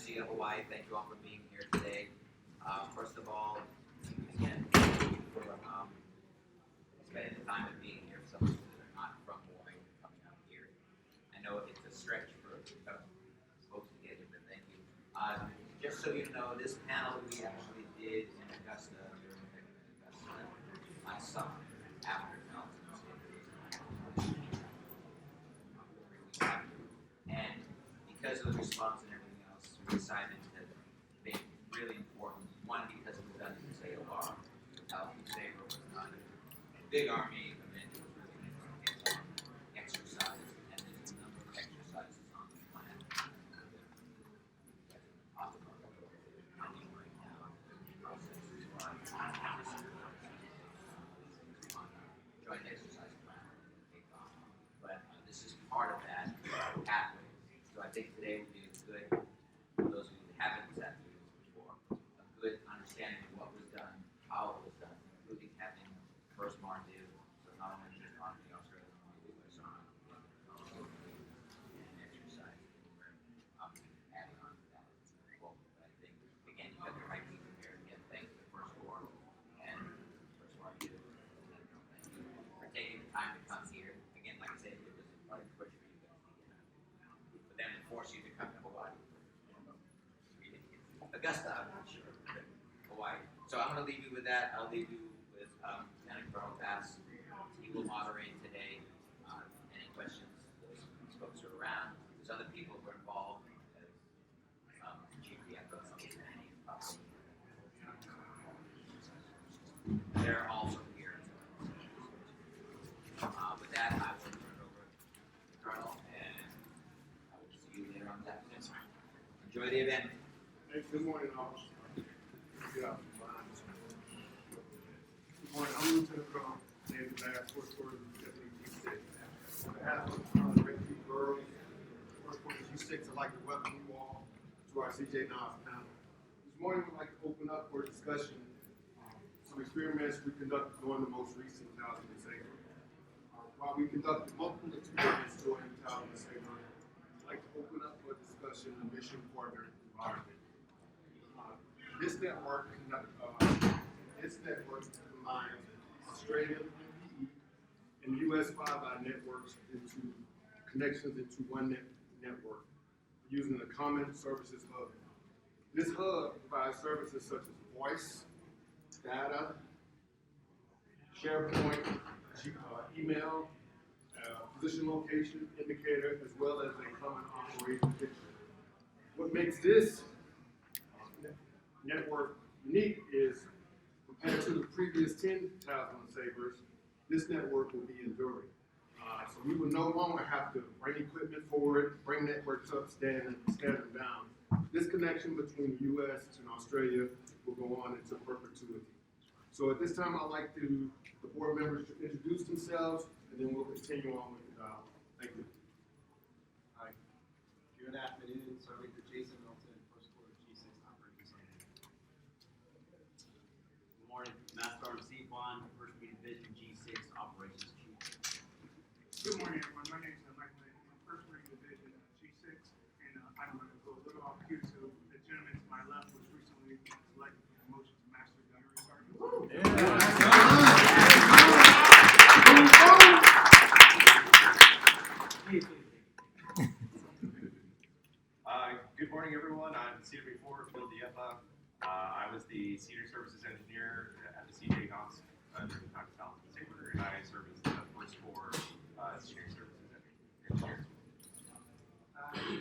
University of Hawaii. Thank you all for being here today. First of all, again, thank you for spending the time and being here. Some of you that are not from Hawaii coming out here. I know it's a stretch for folks to get here, but thank you. Just so you know, this panel we actually did in Augusta last summer after and because of the response and everything else, we decided to make it really important. One, because it was done in Sabre. Sabre was not a big army event, it was really an exercise, and there's a number of exercises on the plan. Joint exercise plan. But this is part of that pathway. So I think today would be good, for those of you that haven't sat through this before, a good understanding of what was done, how it was done, including having first Martiv, so not only just on the Australian Army, but also on and exercise. We're adding on to that as well. But I think, again, you got the right people here. Again, thank the First Corps and First Martiv. Thank you for taking the time to come here. Again, like I said, it was probably a push for you guys to get out. But then to force you to come to Hawaii. Augusta, I'm not sure, but Hawaii. So I'm going to leave you with that. I'll leave you with Lieutenant Colonel Bass. He will moderate today. Any questions? Those folks are around. There's other people who are involved. Chief DFO. They're also here. With that, I will turn it over to the Colonel, and I will see you later on that. Enjoy the event. Hey, good morning, officer. Good morning. I'm Lieutenant Colonel David Bass, First Corps Deputy G6. On behalf of the Red Creek Borough, First Corps G6, I'd like to welcome you all to our CJNOSC panel. This morning, I'd like to open up for discussion some experiments we conducted during the most recent Talisman Sabre. While we conducted multiple experiments during Talisman Sabre, I'd like to open up for discussion the mission partner environment. This network combines Australian PE and US 5i networks into connections into one network using a common services hub. This hub provides services such as voice, data, SharePoint, email, position location indicator, as well as a common operation picture. What makes this network unique is, compared to the previous 10 Talisman Sabres, this network will be enduring. So we will no longer have to bring equipment forward, bring networks up, stand them down. This connection between the U.S. and Australia will go on into perpetuity. So at this time, I'd like the board members to introduce themselves, and then we'll continue on with the dialogue. Thank you. Hi. Good afternoon. Serving for Jason Milton, First Corps G6 Operations Center. Good morning. Master Sergeant Steve Bond, First Marine Division G6 Operations Chief. Good morning, everyone. My name is Michael Lane. I'm First Marine Division G6, and I'm going to go a little off cue. So the gentleman to my left was recently selected for promotion to Master Gunnery Sergeant. Good morning, everyone. I'm Sabre before Bill DFA. I was the Senior Services Engineer at the CJNOSC during the time of Talisman Sabre, and I serve as the First Corps Senior Services Engineer.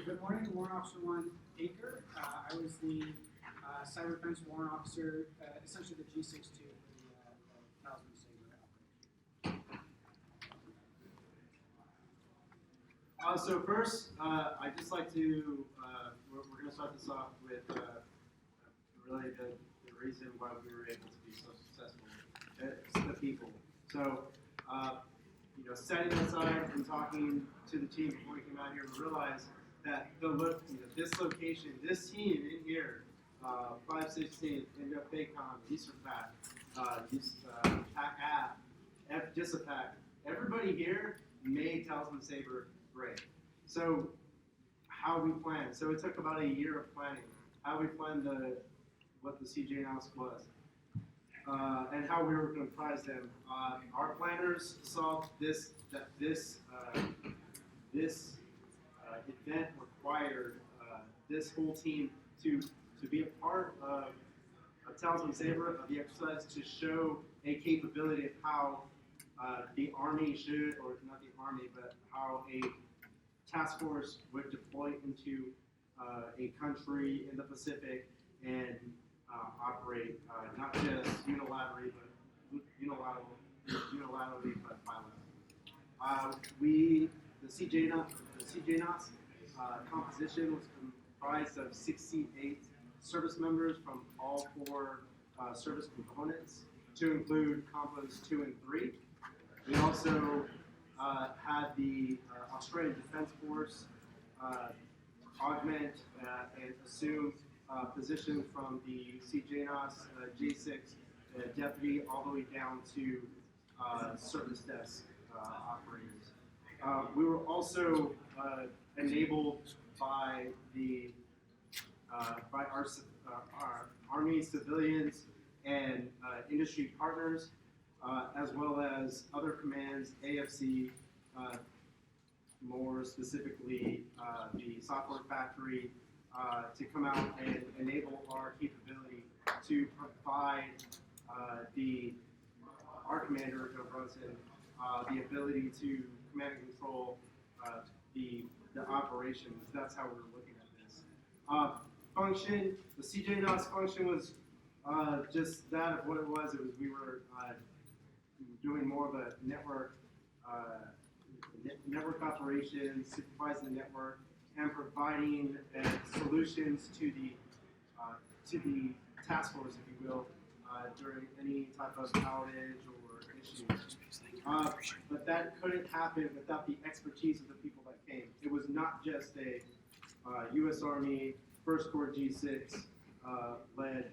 Good morning, Warrant Officer 1 Aker. I was the Cyber Defense Warrant Officer, essentially the G6-2 for the Talisman Sabre operation. So first, I'd just like to, we're going to start this off with really the reason why we were able to be so successful. It's the people. So, setting aside and talking to the team before we came out here, we realized that this location, this team in here, 516, NF Baycom, Eastern Pack, PAC, Disapac, everybody here made Talisman Sabre great. So how we planned. So it took about a year of planning. How we planned what the CJNOSC was. And how we were going to prize them. Our planners saw this event required this whole team to be a part of Talisman Sabre, of the exercise, to show a capability of how the Army should, or not the Army, but how a task force would deploy into a country in the Pacific and operate not just unilaterally, but bilaterally. The CJNOSC composition was comprised of 68 service members from all four service components, to include Combos 2 and 3. We also had the Australian Defence Force augment and assume position from the CJNOSC J6 deputy all the way down to service desk operators. We were also enabled by our Army civilians and industry partners, as well as other commands, AFC, more specifically the software factory, to come out and enable our capability to provide our commander, Joe Brunson, the ability to command and control the operations. That's how we're looking at this. Function, the CJNOSC function was just that of what it was. We were doing more of a network operations, supervising the network, and providing solutions to the task force, if you will, during any type of outage or issue. But that couldn't happen without the expertise of the people that came. It was not just a U.S. Army First Corps G6 led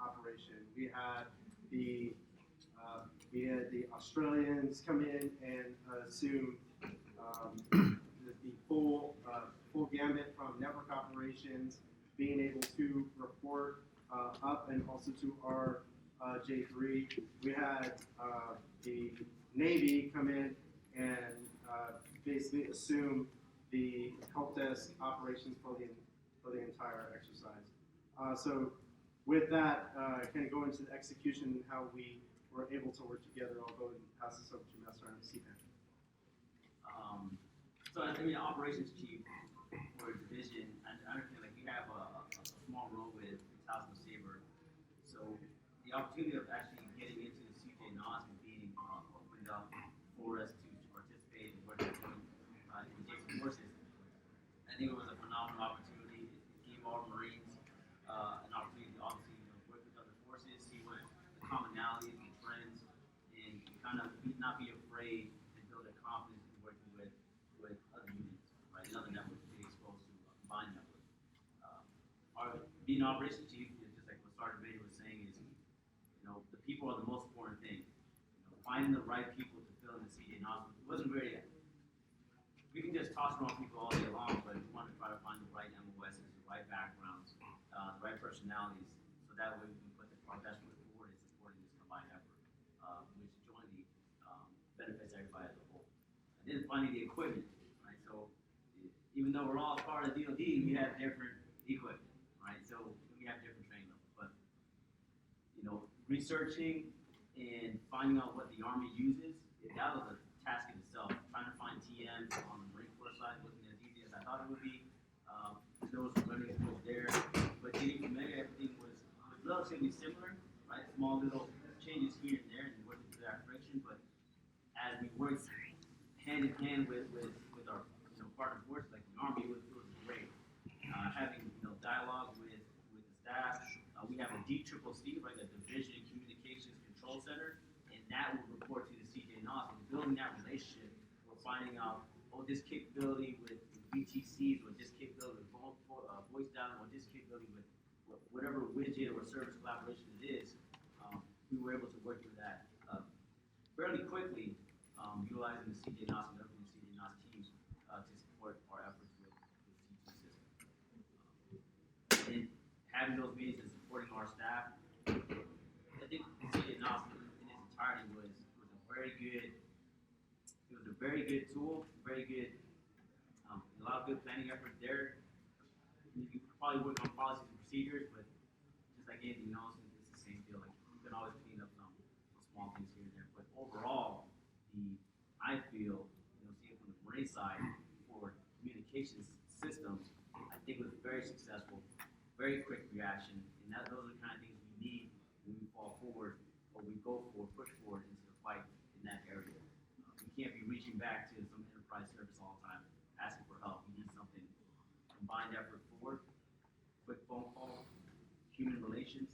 operation. We had the Australians come in and assume the full gamut from network operations, being able to report up and also to our J3. We had the Navy come in and basically assume the help desk operations for the entire exercise. So with that, kind of go into the execution and how we were able to work together. I'll go and pass this over to Master and CPAN. So I mean, operations chief for a division, I understand like we have a small role with Talisman Sabre. So the opportunity of actually getting into the CJNOSC and being opened up for us to participate in what they're doing in adjacent forces, I think it was a phenomenal opportunity. It gave all Marines an opportunity to obviously work with other forces, see what the commonalities and trends, and kind of not be afraid and build a confidence in working with other units, right? Another network to be exposed to a combined network. Being an operations chief, just like what Sergeant Bader was saying, is the people are the most important thing. Finding the right people to fill in the CJNOSC wasn't very. We can just toss around people all day long, but we want to try to find the right MOSs, the right backgrounds, the right personalities, so that way we can put our best foot forward in supporting this combined effort, which jointly benefits everybody as a whole. And then finding the equipment, right? So even though we're all part of DoD, we have different equipment, right? So we have different training levels, but researching and finding out what the Army uses, that was a task in itself. Trying to find TMs on the Marine Corps side wasn't as easy as I thought it would be. There was some learning skills there, but getting familiar, everything was relatively similar, right? Small little changes here and there, and working through that friction. But as we worked hand in hand with our partner forces like the Army, it was great. Having dialogue with the staff. We have a DCCC, like a Division Communications Control Center, and that will report to the CJNOSC. And building that relationship, we're finding out, this capability with VTCs, or this capability with voice dialing, or this capability with whatever widget or service collaboration it is. We were able to work with that fairly quickly, utilizing the CJNOSC and other CJNOSC teams to support our efforts with CT. having those meetings and supporting our staff. I think CJNOSC in its entirety was a very good. It was a very good tool, very good. A lot of good planning effort there. You could probably work on policies and procedures, but just like anything else, it's the same deal. Like you can always clean up some small things here and there, but overall, I feel, see it from the Marine side for communications systems, I think was very successful, very quick reaction, and those are the kind of things we need when we fall forward or we go forward, push forward into the fight in that area. We can't be reaching back to some enterprise service all the time, asking for help. We need something combined effort forward, quick phone call, human relations,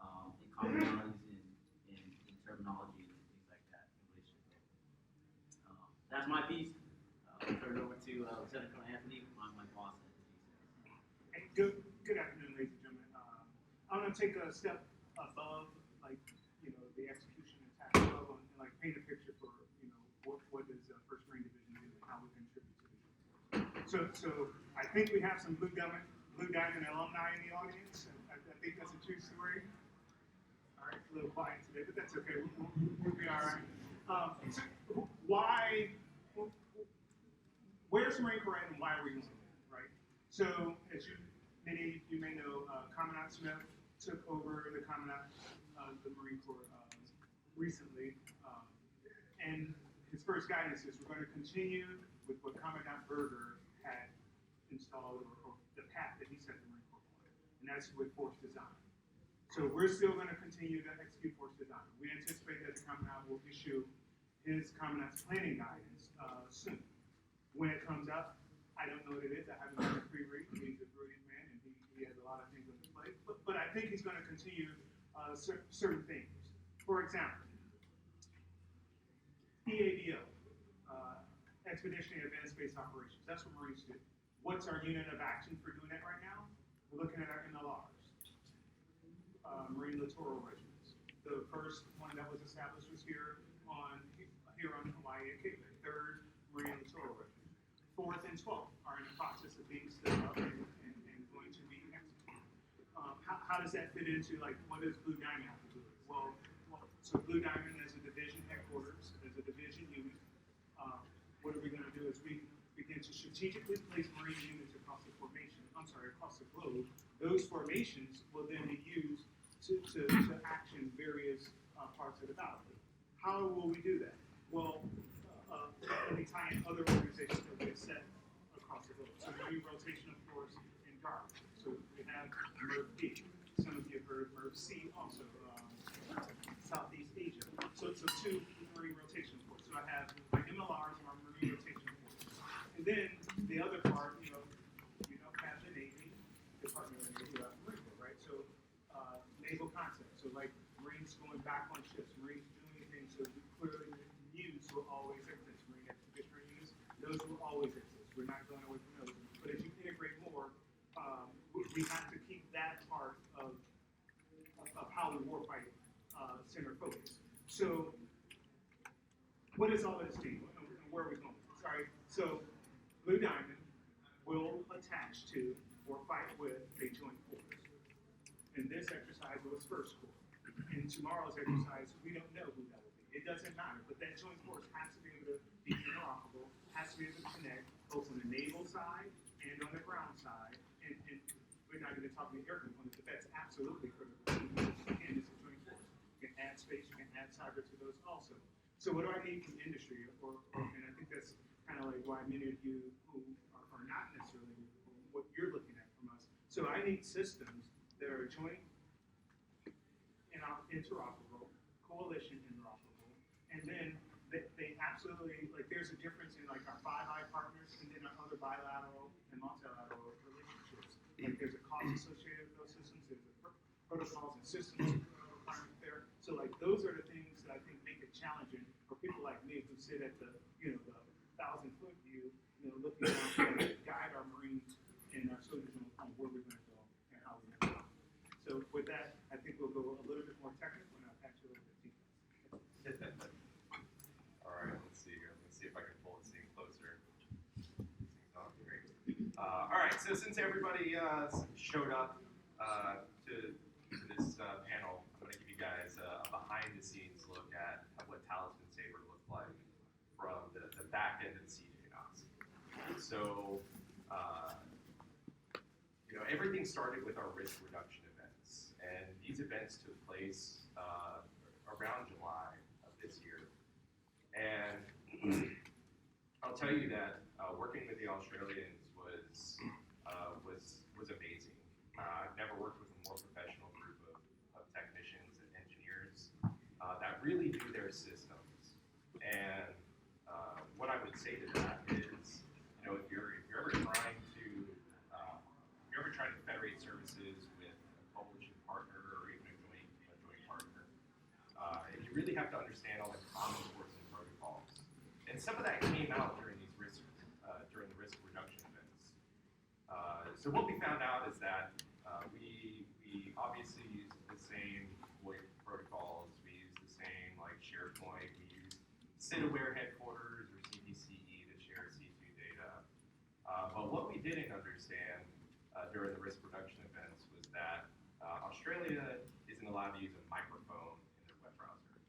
and commonalities in terminology and things like that in relationship. That's my piece. I'll turn it over to Lieutenant Colonel Anthony, my boss at the GC. Hey, good afternoon, ladies and gentlemen. I'm going to take a step above, the execution and tactical level and paint a picture for, what does First Marine Division do and how we contribute to the So I think we have some Blue Diamond alumni in the audience. I think that's a true story. All right, it's a little quiet today, but that's okay. We'll be all right. Where's Marine Corps at and why are we using it, right? So, as many of you may know, Commandant Smith took over the Commandant of the Marine Corps recently, and his first guidance is we're going to continue with what Commandant Berger had installed, or the path that he set the Marine Corps on, and that's with force design. So we're still going to continue to execute force design. We anticipate that the Commandant will issue his Commandant's planning guidance soon. When it comes up, I don't know what it is. I haven't done a pre-read. He's a brilliant man, and he has a lot of things on his plate. But I think he's going to continue certain things. For example, EADO, Expeditionary Advanced Space Operations. That's what Marines do. What's our unit of action for doing that right now? We're looking at our MLRs, Marine Littoral Regiments. The first one that was established was here on Hawaii at Cape May, 3rd Marine Littoral Regiment. 4th and 12th are in the process of being stood up and going to be executed. How does that fit into, what does Blue Diamond have to do with it? Well, so Blue Diamond as a division headquarters, as a division unit, what are we going to do is we begin to strategically place Marine units across the globe. Those formations will then be used to action various parts of the battlefield. How will we do that? Well, we tie in other organizations that we have set across the globe. So Marine Rotation, of course, in Guard. So we have MERV-D. Some of you have heard of MERV-C also, Southeast Asia. So 2 Marine Rotation Force. So I have my MLRs and my Marine Rotation Force. And then the other part, have the Navy, Department of the Navy, Marine Corps, right? So naval concept. So Marines going back on ships, Marines doing things. So clearly news will always exist. Marine expeditionary units, those will always exist. We're not going away from those. But as you integrate more, we have to keep that part of how we warfight center focus. So, what is all of this mean? And where are we going? Sorry. So, Blue Diamond will attach to or fight with a joint force. In this exercise, it was First Corps. In tomorrow's exercise, we don't know who that will be. It doesn't matter, but that joint force has to be able to be interoperable, has to be able to connect both on the naval side and on the ground side. And we're not going to talk about the air component, but that's absolutely critical. Again, it's a joint force. You can add space, you can add cyber to those also. So what do I need from industry? And I think that's kind of why many of you who are not necessarily what you're looking at from us. So I need systems that are joint, interoperable, coalition interoperable, and then they absolutely, there's a difference in our Five Eye partners and then our other bilateral and multilateral relationships. There's a cost associated with those systems, there's protocols and systems requirements there. So those are the things that I think make it challenging for people like me who sit at the, the 1,000-foot view, looking down to guide our Marines and our soldiers on where we're going to go and how we're going to go. So with that, I think we'll go a little bit more technical and I'll pass you a little bit deeper. All right, let's see here. Let's see if I can pull this thing closer. This thing's on. Great. All right, so since everybody showed up, to this panel, I'm going to give you guys a behind-the-scenes look at what Talisman Sabre looked like from the back end of the CJNOSC. So, everything started with our risk reduction events, and these events took place around July of this year. And I'll tell you that working with the Australians was amazing. I've never worked with a more professional group of technicians and engineers that really knew their systems. And what I would say to that is, if you're ever trying to federate services with a coalition partner or even a joint partner, you really have to understand all the common course and protocols. And some of that came out during the risk reduction events. So what we found out is that we obviously use the same VoIP protocols. We use the same SharePoint. We use SIT-aware headquarters or CPCE to share C2 data. But what we didn't understand during the risk reduction events was that Australia isn't allowed to use a microphone in their web browser.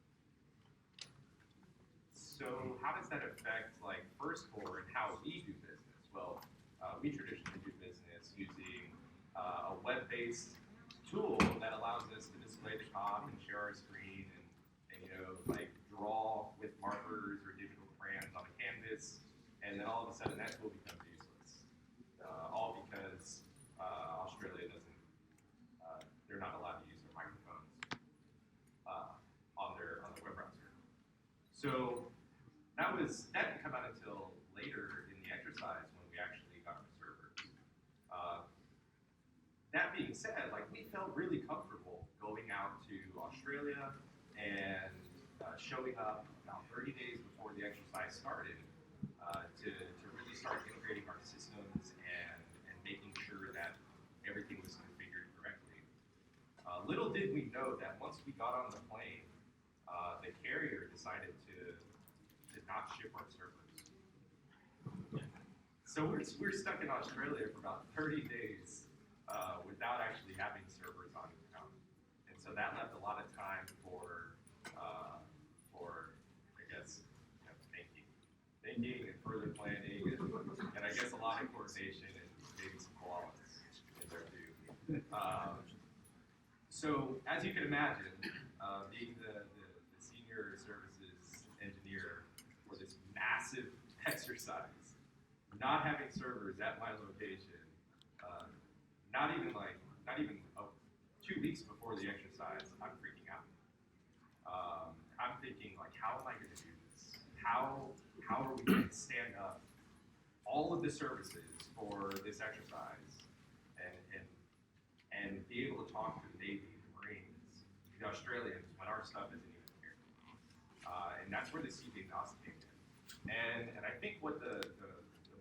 So how does that affect First Core and how we do business? Well, we traditionally do business using a web-based tool that allows us to display the cop and share our screen and draw with markers or digital crayons on a canvas, and then all of a sudden that tool becomes useless. All because Australia doesn't, they're not allowed to use their microphones on their web browser. So that didn't come out until later in the exercise when we actually got our servers. That being said, we felt really comfortable going out to Australia and showing up about 30 days before the exercise started to really start integrating our systems and making sure that everything was configured correctly. Little did we know that once we got on the plane, the carrier decided to not ship our servers. So we're stuck in Australia for about 30 days without actually having servers on ground. And so that left a lot of time for I guess, thinking and further planning and I guess a lot of coordination and maybe some koalas in there too. So as you can imagine, being the senior services engineer for this massive exercise, not having servers at my location, not even 2 weeks before the exercise, I'm freaking out. I'm thinking how am I going to do this? How are we going to stand up all of the services for this exercise and be able to talk to the Navy, the Marines, the Australians when our stuff isn't even here? And that's where the CJNOSC came in. And I think what the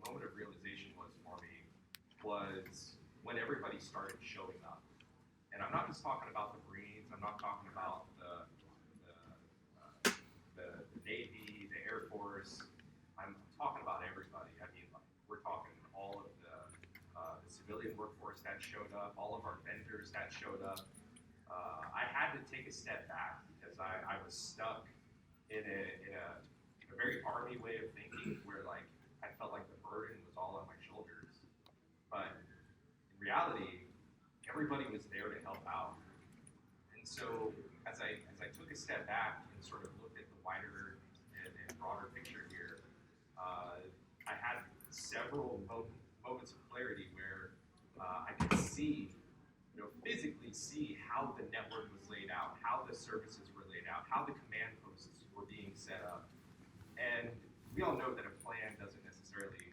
moment of realization was for me was when everybody started showing up. And I'm not just talking about the Marines, I'm not talking about the Navy, the Air Force, I'm talking about everybody. I mean, we're talking all of the civilian workforce that showed up, all of our vendors that showed up. I had to take a step back because I was stuck in a very Army way of thinking where I felt like the burden was all on my shoulders. But in reality, everybody was there to help out. And so as I took a step back and sort of looked at the wider and broader picture here, I had several moments of clarity where I could see, physically see how the network was laid out, how the services were laid out, how the command posts were being set up. And we all know that a plan doesn't necessarily,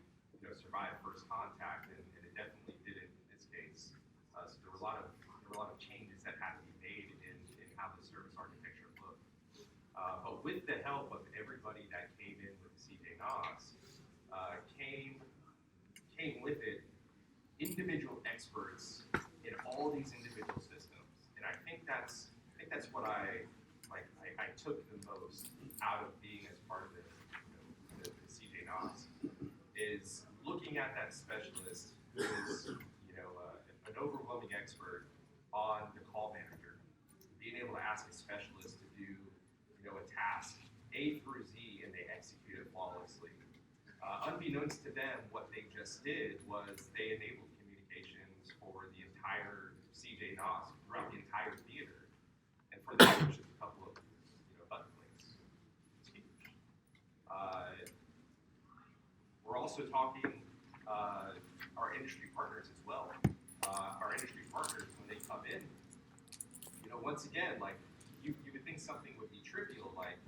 survive first contact, and it definitely didn't in this case. So there were a lot of changes that had to be made in how the service architecture looked. But with the help of everybody that came in with the CJNOSC, came with it individual experts in all these individual systems, and I think that's what I took the most out of being as part of the CJNOSC is looking at that specialist who is an overwhelming expert on the call manager, being able to ask a specialist to do, a task A through Z, and they execute it flawlessly. Unbeknownst to them, what they just did was they enabled communications for the entire CJNOSC throughout the entire theater, and for that, it was just a couple of button clicks. It's huge. We're also talking our industry partners as well. Our industry partners, when they come in, once again, like you would think something would be trivial, like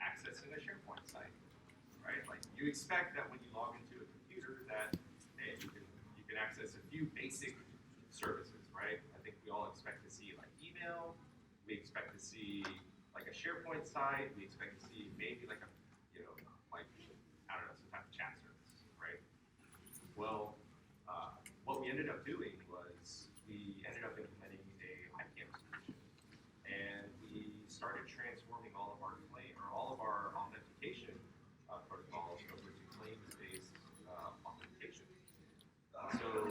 accessing a SharePoint site, right? Like you expect that when you log into a computer, that hey, you can access a few basic services, right? I think we all expect to see like email. We expect to see like a SharePoint site. We expect to see maybe like a like I don't know, some type of chat service, right? Well, what we ended up doing was we ended up implementing a ICAM solution, and we started transforming all of our authentication protocols over to claims-based authentication. So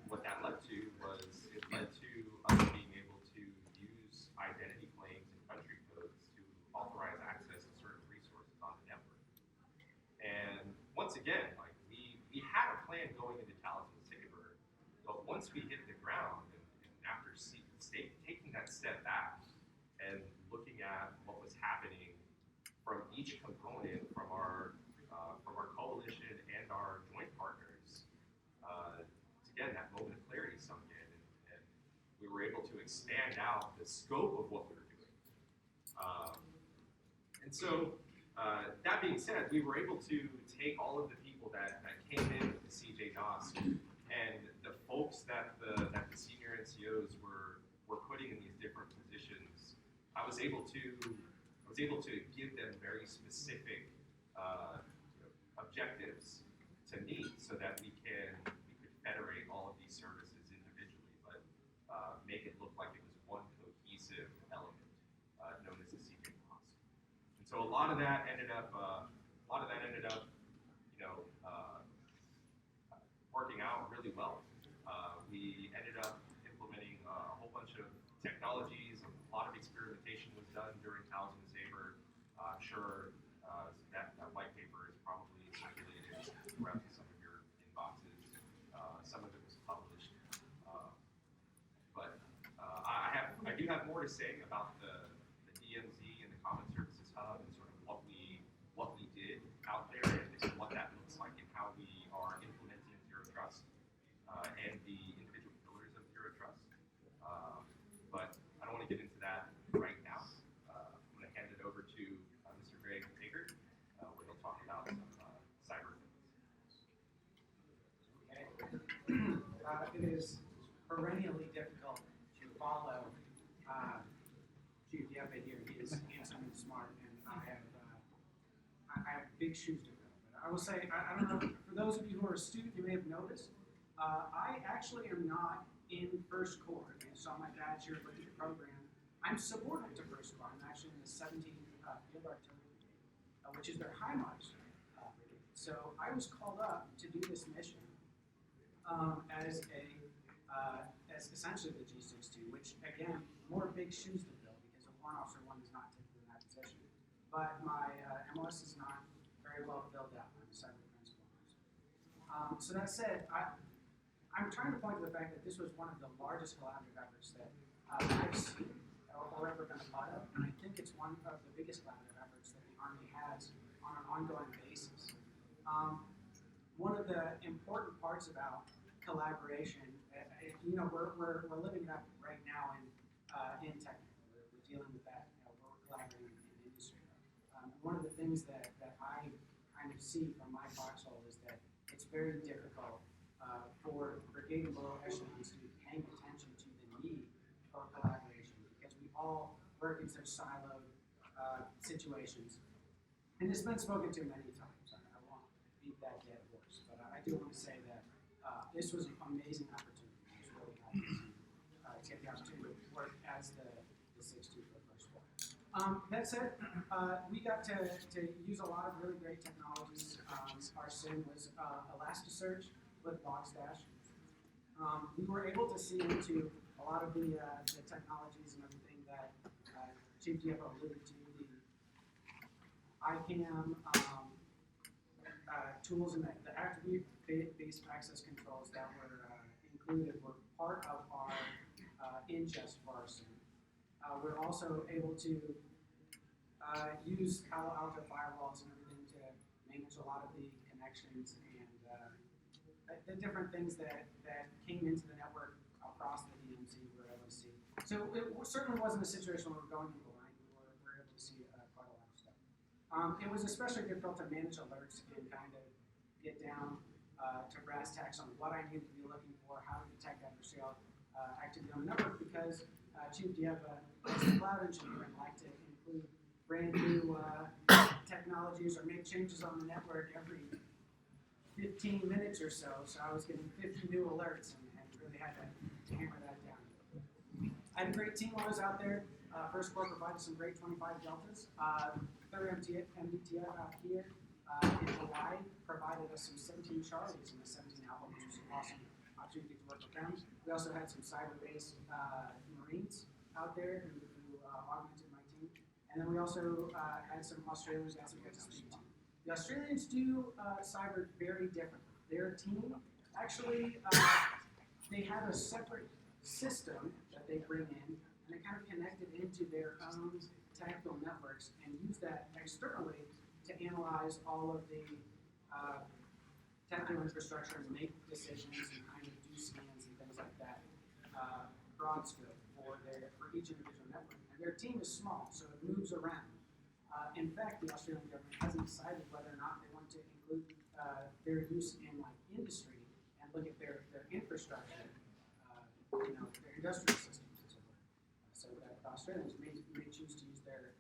what that led to was it led to us being able to use identity claims and country codes to authorize access to certain resources on the network. And once again, like we had a plan going into Talisman Sabre, but once we hit the ground and after taking that step back and looking at what was happening from each component from our coalition and our joint partners, again, that moment of clarity sunk in, and we were able to expand out the scope of what we were doing. And so, that being said, we were able to take all of the people that came in with the CJNOSC and the folks that the senior NCOs were putting in these different positions. I was able to give them very specific objectives to meet so that we could federate all of these services individually, but make it look like it was one cohesive element known as the CJNOSC. And so a lot of that ended up working out really well. We ended up implementing a whole bunch of technologies. A lot of experimentation was done during Talisman Sabre. I'm sure that white paper is probably circulated throughout some of your inboxes. Some of it was published. But I do have more to say about the DMZ and the Common Services Hub and sort of what we did out there and what that looks like and how we are implementing Zero Trust and the individual pillars of Zero Trust. But I don't want to get into that right now. I'm going to hand it over to Mr. Greg Baker, where he'll talk about some cyber things. Okay. It is perennially difficult to follow Chief Yeppe here. He is handsome and smart, and I have big shoes to fill. But I will say, I don't know, for those of you who are astute, you may have noticed, I actually am not in First Corps. You saw my badge here, look at the program. I'm subordinate to First Corps. I'm actually in the 17th Field Artillery Brigade, which is their HIMARS brigade. So I was called up to do this mission as essentially the G62, which again, more big shoes to fill because a warrant officer one is not typically in that position. But my MLS is not very well filled out. I'm a cyber defense warrant officer. So that said, I'm trying to point to the fact that this was one of the largest collaborative efforts that I've seen or ever been a part of, and I think it's one of the biggest collaborative efforts that the Army has on an ongoing basis. One of the important parts about collaboration, we're living it up right now in technical. We're dealing with that. We're collaborating in industry. One of the things that I kind of see from my foxhole is that it's very difficult for brigade and below echelons to be paying attention to the need for collaboration because we all work in such siloed situations. And it's been spoken to many times. I won't beat that dead horse, but I do want to say that this was an amazing opportunity. I was really happy to get the opportunity to work as the 6-2 for the First Corps. That said, we got to use a lot of really great technologies. Our SIM was Elasticsearch with Logstash. We were able to see into a lot of the technologies and everything that Chief DFO alluded to, the ICAM tools and the attribute-based access controls that were included were part of our ingest parser. We're also able to use Palo Alto firewalls and everything to manage a lot of the connections and the different things that came into the network across the DMZ we were able to see. So it certainly wasn't a situation where we're going in blind. We were able to see quite a lot of stuff. It was especially difficult to manage alerts and kind of get down to brass tacks on what I needed to be looking for, how to detect adversarial activity on the network, because Chief Dieva, as a cloud engineer, and like to include brand new technologies or make changes on the network every 15 minutes or so. So I was getting 50 new alerts and really had to hammer that down. I had a great team while I was out there. First Corps provided some great 25 deltas. Third MDTF out here in July provided us some 17 Charlies and a 17 Alpha, which was an awesome opportunity to work with them. We also had some cyber-based Marines out there who augmented my team. And then we also had some Australians that we got to speak to. The Australians do cyber very differently. Their team actually, they have a separate system that they bring in, and they kind of connect it into their own tactical networks and use that externally to analyze all of the tactical infrastructure and make decisions and kind of do scans and things like that, broad scope for each individual network. And their team is small, so it moves around. In fact, the Australian government hasn't decided whether or not they want to include their use in like industry and look at their infrastructure, their industrial systems and so forth. So that the Australians may choose to use their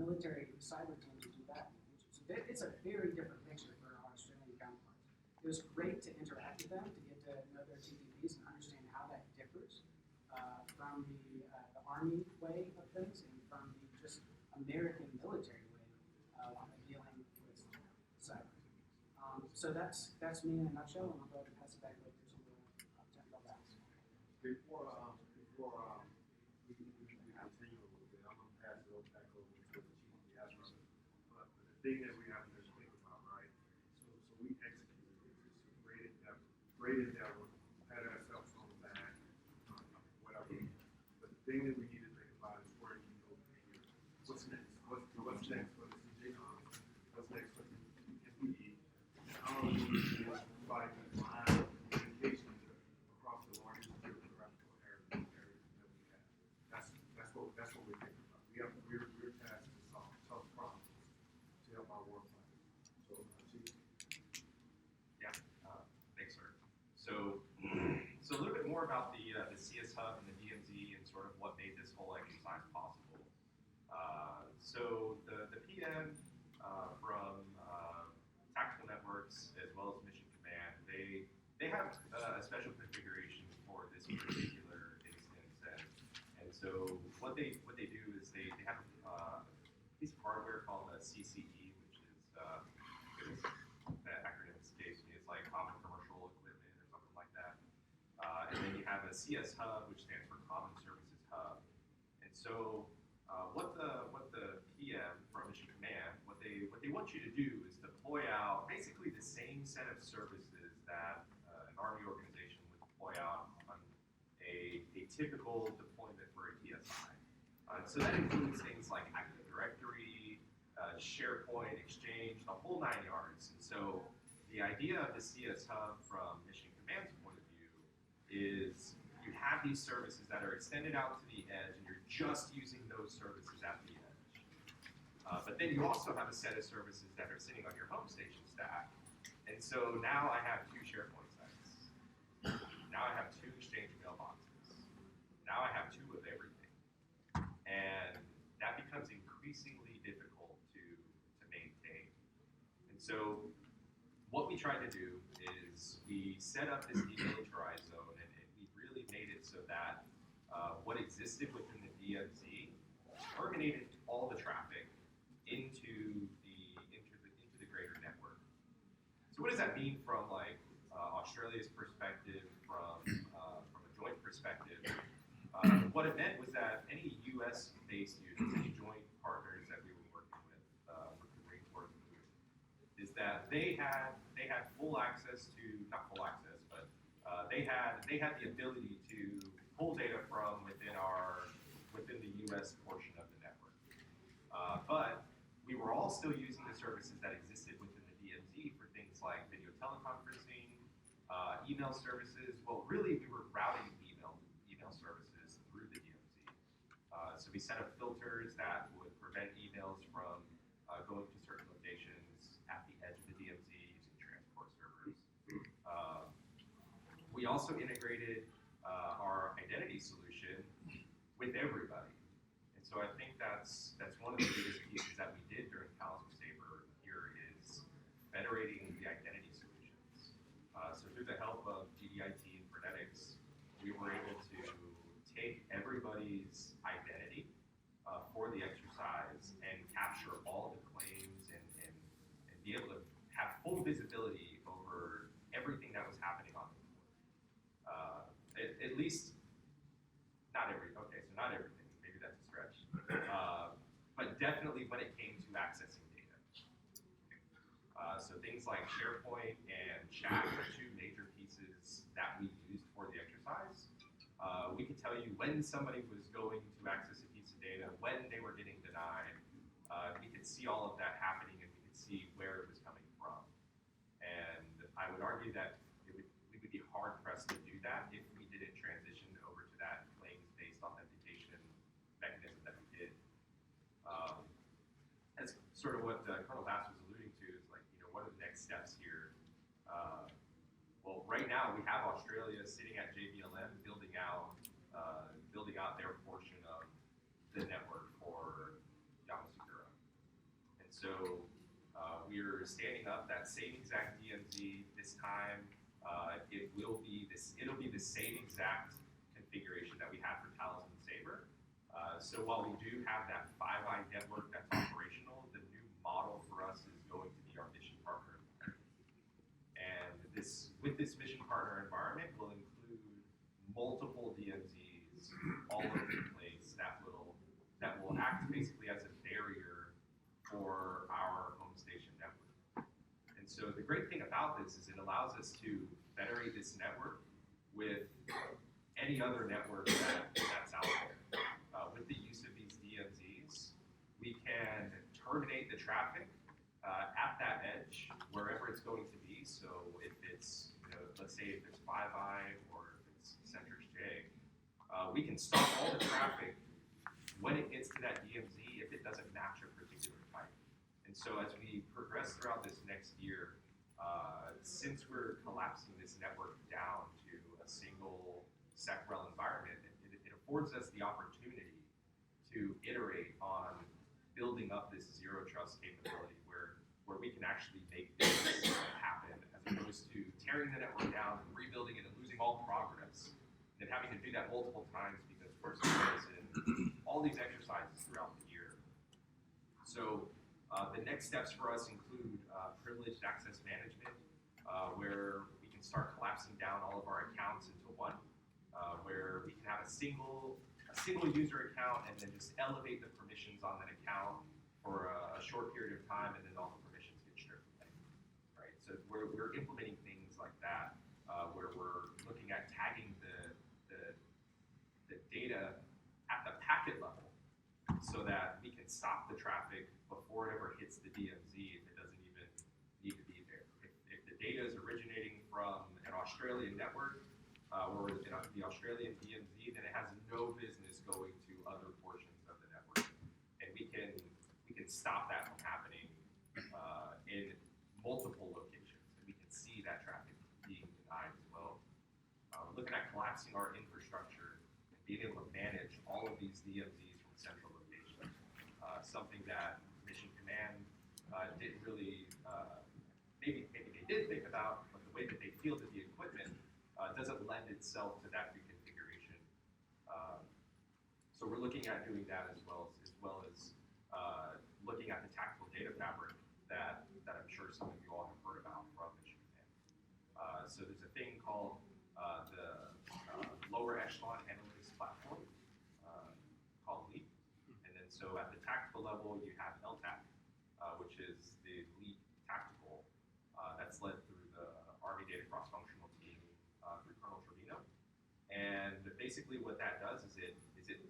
military cyber team to do that. So it's a very different picture for our Australian counterparts. It was great to interact with them, to get to know their TTPs and understand how that differs from the Army way of things and from the just American military way of dealing with cyber. So that's me in a nutshell, and I'll go ahead and pass it back over to technical guys. Before we continue a little bit, I'm gonna pass it back over to the chief of the admin. But the thing that we have to think about, right? So we executed this. It's a great endeavor, had ourselves on the back, whatever. But the thing that we need to think about is where you go from here. What's next? What's next for the CJNOSC? What's next for the MPE? How are we going to provide compliant communication across the largest geographical area that we have? That's what we're thinking about. We're tasked to solve tough problems to help our warfighters. So, Chief. Yeah, thanks, sir. So a little bit more about the CS Hub and the DMZ and sort of what made this whole exercise possible. So the PM from Tactical Networks as well as Mission Command, they have a special configuration for this particular instance, and so what they do is they have a piece of hardware called a CCE, which is that acronym escapes me. It's like Common Commercial Equipment or something like that. And then you have a CS Hub, which stands for Common Services Hub. And so what the PM from Mission Command, what they want you to do is deploy out basically the same set of services that an Army organization would deploy out on a typical deployment for a TSI. So that includes things like Active Directory, SharePoint, Exchange, the whole 9 yards. And so the idea of the CS Hub from Mission Command's point of view is you have these services that are extended out to the edge, and you're just using those services at the edge. But then you also have a set of services that are sitting on your home station stack. And so now I have 2 SharePoint sites. Now I have 2 Exchange mailboxes. Now I have 2 of everything. And that becomes increasingly difficult to maintain. And so what we tried to do is we set up this demilitarized zone, and we really made it so that what existed within the DMZ terminated all the traffic into the greater network. So what does that mean from like Australia's perspective, from a joint perspective? perspective, what it meant was that any U.S.-based users, any joint partners that we were working with the Marine Corps, is that they had full access to, not full access, but they had the ability to pull data from within the U.S. portion of the network. But we were all still using the services that existed within the DMZ for things like video teleconferencing, email services. Well, really, we were routing email services through the DMZ. So we set up filters that would prevent emails from going to certain locations at the edge of the DMZ using transport servers. We also integrated our identity solution with everybody. And so I think that's one of the biggest pieces that we did during Talisman Sabre here is federating the identity solutions. So through the help of GDIT and Frenetics, we were able to take everybody's identity for the exercise and capture all the claims and be able to have full visibility over everything that was happening on the board. At least, not everything, maybe that's a stretch. But definitely when it came to accessing data. So things like SharePoint and chat are two major pieces that we used for the exercise. We could tell you when somebody was going to access a piece of data, when they were getting denied. We could see all of that happening and we could see where it was coming from. And I would argue that we would be hard pressed to do that if we didn't transition over to that claims-based authentication mechanism that we did. That's sort of what Colonel Bass was alluding to is like, what are the next steps here? Well, right now we have Australia sitting at JVLM building out their portion of the network for Yamoussoukro. And so we're standing up that same exact DMZ this time. It'll be the same exact configuration that we had for Talisman Sabre. So while we do have that 5i network that's operational, the new model for us is going to be our mission partner environment. And with this mission partner environment will include multiple DMZs all over the place that will act basically as a barrier for our home station network. And so the great thing about this is it allows us to federate this network with any other network that's out there. With the use of these DMZs, we can terminate the traffic at that edge, wherever it's going to be. So if it's, let's say if it's 5i or if it's Centrix J, we can stop all the traffic when it gets to that DMZ if it doesn't match a particular type. And so as we progress throughout this next year, since we're collapsing this network down to a single SecRel environment, it affords us the opportunity to iterate on building up this zero trust capability where we can actually make this happen as opposed to tearing the network down and rebuilding it and losing all progress and having to do that multiple times because first is in all these exercises throughout the year. So the next steps for us include privileged access management, where we can start collapsing down all of our accounts into one, where we can have a single user account and then just elevate the permissions on that account for a short period of time, and then all the permissions get stripped away. Right? So we're implementing things like that, where we're looking at tagging the data at the packet level, so that we can stop the traffic before it ever hits the DMZ if it doesn't even need to be there. If the data is originating from an Australian network, or the Australian DMZ, then it has no business going to other portions of the network, and we can stop that from happening in multiple locations, and we can see that traffic being denied as well. Looking at collapsing our infrastructure and being able to manage all of these DMZs from central locations, something that Mission Command didn't really, maybe they did think about, but the way that they fielded the equipment doesn't lend itself to that reconfiguration. So we're looking at doing that as well as looking at the tactical data fabric that I'm sure some of you all have heard about from Mission Command. So there's a thing called the lower echelon analytics platform called LEAP. And then so at the tactical level, you have LTAC, which is the LEAP tactical that's led through the Army Data Cross-Functional Team through Colonel Trevino. And basically what that does is it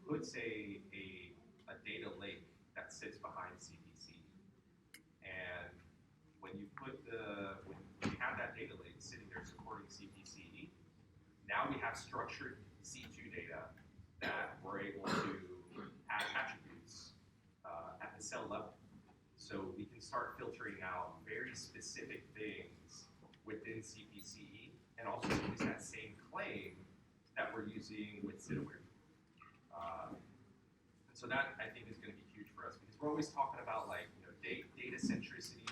puts a data lake that sits behind CPC. And when you have that data lake sitting there supporting CPC, now we have structured C2 data that we're able to add attributes at the cell level. So we can start filtering out very specific things within CPC and also use that same claim that we're using with SITAWare. And so that, I think, is going to be huge for us because we're always talking about like, data centricity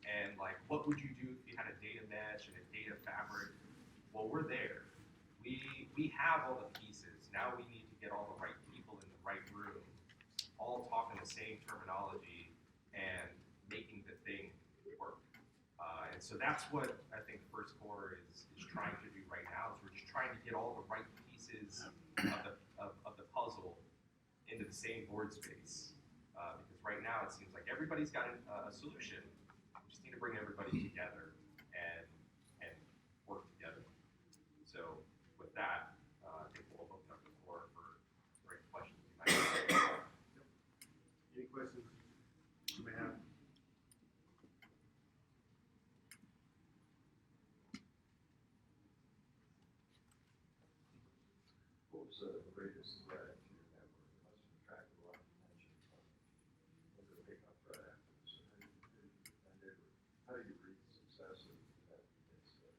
and like, what would you do if you had a data mesh and a data fabric? Well, we're there. We have all the pieces. Now we need to get all the right people in the right room, all talking the same terminology and making the thing work. And so that's what I think the First Corps is trying to do right now. Is we're just trying to get all the right pieces of the puzzle into the same board space. Because right now it seems like everybody's got a solution. We just need to bring everybody together and work together. So with that, I think we'll open up the floor for any questions you might have. Any questions you may have? What was the greatest threat to your network? It must have attracted a lot of attention from the pickup threat actors. How do you read the success of that against the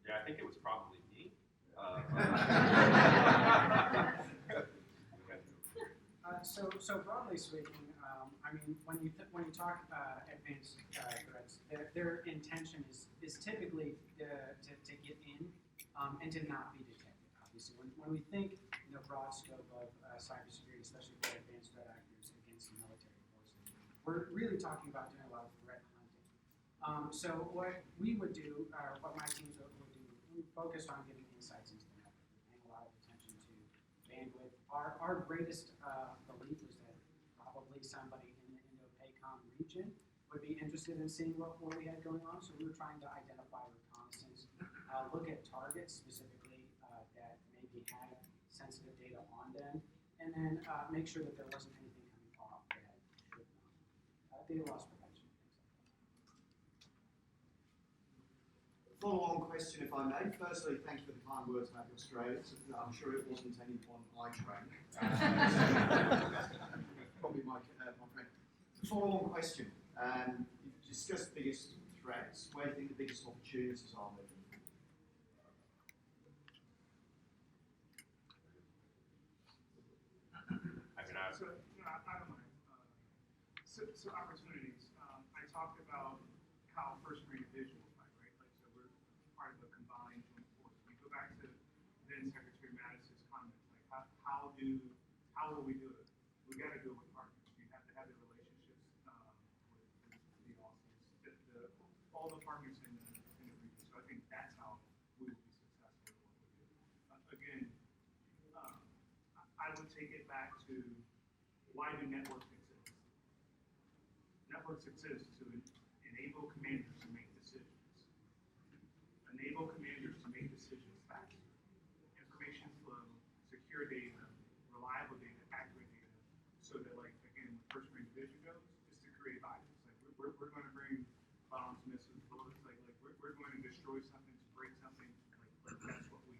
Yeah, I think it was probably me. So broadly speaking, I mean, when you talk advanced threats, their intention is typically to get in and to not be detected. Obviously, when we think broad scope of cybersecurity, especially for advanced threat actors against the military forces, we're really talking about doing a lot of threat hunting. So what we would do, or what my teams would do, we focused on getting insights into the network, paying a lot of attention to bandwidth. Our greatest belief was that probably somebody in the Indo-PACOM region would be interested in seeing what we had going on. So we were trying to identify reconnaissance, look at targets specifically that maybe had sensitive data on them, and then make sure that there wasn't anything coming off that should not. Data loss prevention, things like that. Follow-on question, if I may. Firstly, thank you for the kind words about Australia. I'm sure it wasn't anyone I trained. Probably my friend. Follow-on question. You've discussed the biggest threats. Where do you think the biggest opportunities are moving forward? I don't mind. So opportunities. I talked about how First Marine Division will fight, right? Like, so we're part of a combined joint force. We go back to then Secretary Mattis's comments, like how will we do it? We got to do it with partners. You have to have the relationships with the officers, all the partners in the region. So I think that's how we will be successful at what we do. Again, I would take it back to why do networks exist? Networks exist to enable commanders to make decisions. Enable commanders to make decisions faster. Information flow, secure data, reliable data, accurate data, so that, like, again, when First Marine Division goes, is to create violence. Like, we're going to bring bombs, missiles, bullets, like we're going to destroy something, to break something, like that's what we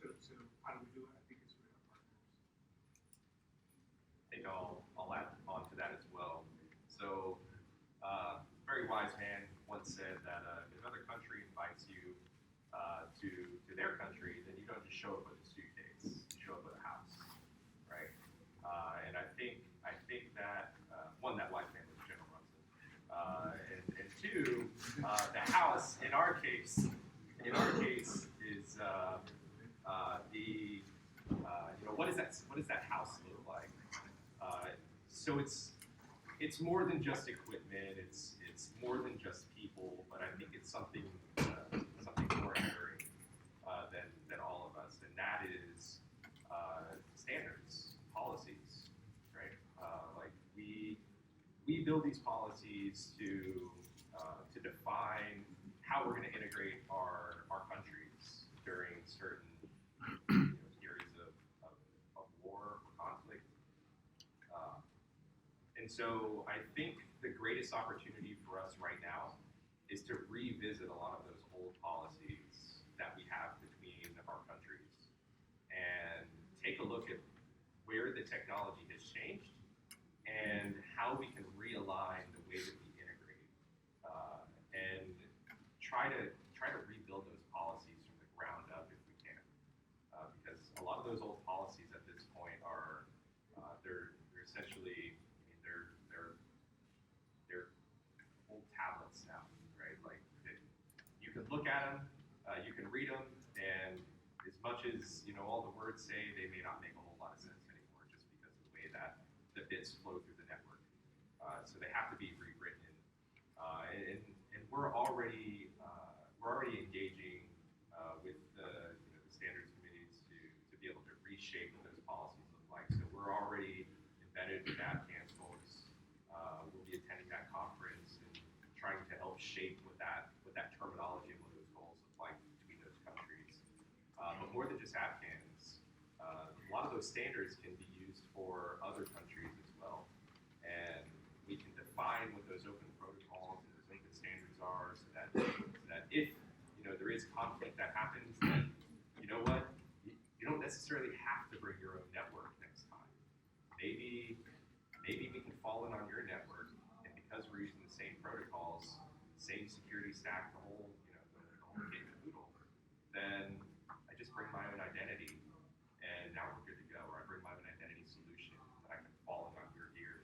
do. So how do we do it? I think it's with our partners. I think I'll add on to that as well. So, very wise man once said that if another country invites you to their country, then you don't just show up with a suitcase, you show up with a house, right? And I think that one, that wise man was General Brunson, and two, the house in our case is what does that house look like? So it's more than just equipment. It's more than just people. But I think it's something more enduring. we build these policies to define how we're going to integrate our countries during certain periods of war or conflict. And so I think the greatest opportunity for us right now is to revisit a lot of those old policies that we have between our countries and take a look at where the technology has changed and how we can realign the way that we integrate and try to rebuild those policies from the ground up if we can, because a lot of those old policies at this point are they're essentially, they're old tablets now, right? Like you can look at them, you can read them, and as much as all the words say, they may not make a whole lot of sense anymore, just because of the way that the bits flow through the network. So they have to be rewritten, and we're already engaging with the standards committees to be able to reshape what those policies look like. So we're already embedded with AdCan's goals. We'll be attending that conference and trying to help shape what that terminology and what those goals look like between those countries. But more than just AdCan's, a lot of those standards can be used for other countries as well. And we can define what those open protocols and those open standards are so that if there is conflict that happens, then you know what? You don't necessarily have to bring your own network next time. Maybe we can fall in on your network, and because we're using the same protocols, same security stack, the whole kit and caboodle, then I just bring my own identity, and now we're good to go. Or I bring my own identity solution that I can fall in on your ear,